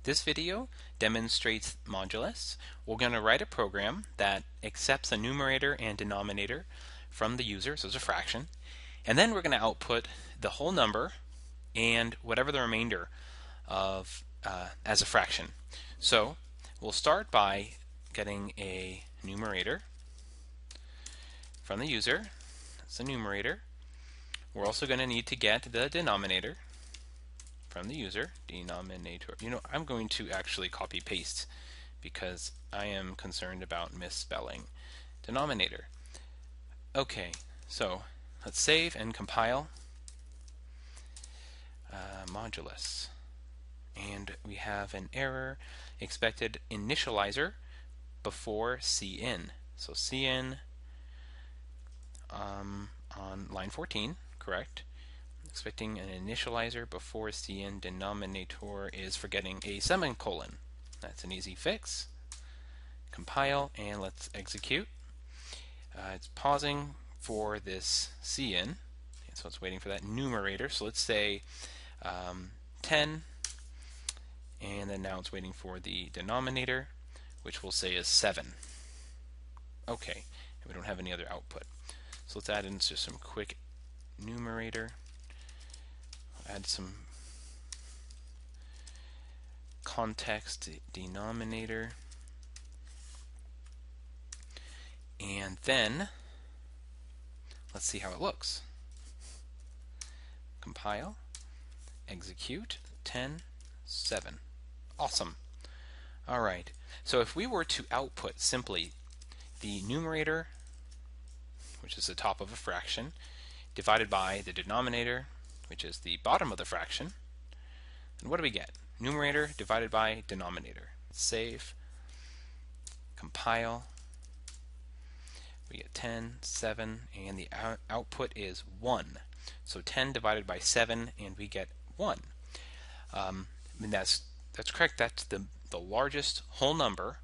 This video demonstrates modulus. We're going to write a program that accepts a numerator and denominator from the user, so it's a fraction, and then we're going to output the whole number and whatever the remainder of as a fraction. So we'll start by getting a numerator from the user. That's the numerator. We're also going to need to get the denominator from the user, denominator. I'm going to actually copy paste because I am concerned about misspelling denominator. Okay, so let's save and compile modulus. And we have an error, expected initializer before cin. So cin on line 14, correct. Expecting an initializer before cin, denominator is forgetting a semicolon. That's an easy fix. Compile and let's execute. It's pausing for this cin, so it's waiting for that numerator. So let's say 10, and then now it's waiting for the denominator, which we'll say is 7. Okay, and we don't have any other output. So let's add in just some quick numerator. Add some context denominator, and then let's see how it looks. Compile, execute, 10, 7. Awesome. Alright, so if we were to output simply the numerator, which is the top of a fraction, divided by the denominator, which is the bottom of the fraction, and what do we get? Numerator divided by denominator. Save, compile, we get 10, 7, and the output is 1. So 10 divided by 7, and we get 1. And that's correct. That's the largest whole number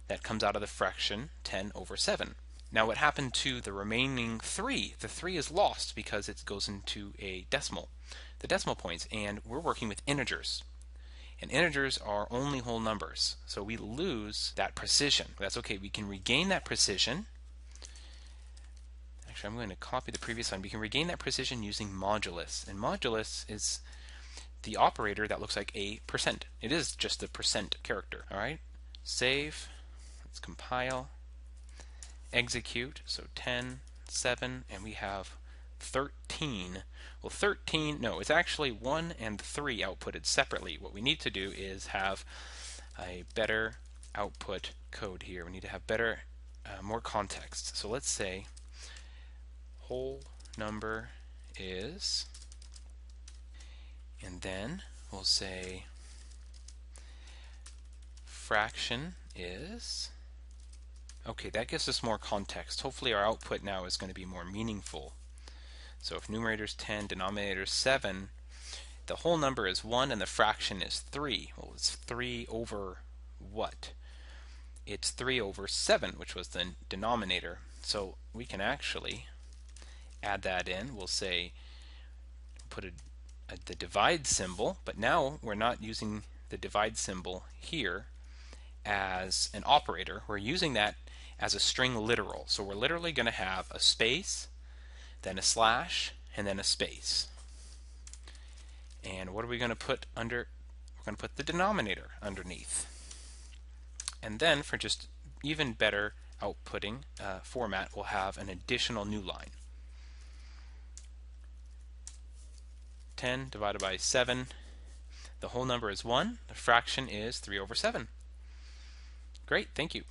that comes out of the fraction 10 over 7. Now what happened to the remaining 3? The 3 is lost because it goes into a decimal, the decimal points, and we're working with integers. And integers are only whole numbers, so we lose that precision. That's okay, we can regain that precision. Actually, I'm going to copy the previous line. We can regain that precision using modulus, and modulus is the operator that looks like a percent. It is just the percent character. Alright, save, let's compile, execute, so 10, 7, and we have 13. Well, 13, no, it's actually 1 and 3 outputted separately. What we need to do is have a better output code here. We need to have better, more context. So let's say whole number is, and then we'll say fraction is. Okay, that gives us more context. Hopefully our output now is going to be more meaningful. So if numerator is 10, denominator is 7, the whole number is 1 and the fraction is 3. Well, it's 3 over what? It's 3 over 7, which was the denominator. So we can actually add that in. We'll say, put the divide symbol, but now we're not using the divide symbol here as an operator. We're using that as a string literal. So we're literally going to have a space, then a slash, and then a space. And what are we going to put under? We're going to put the denominator underneath. And then for just even better outputting format, we'll have an additional new line. 10 divided by 7. The whole number is 1. The fraction is 3 over 7. Great, thank you.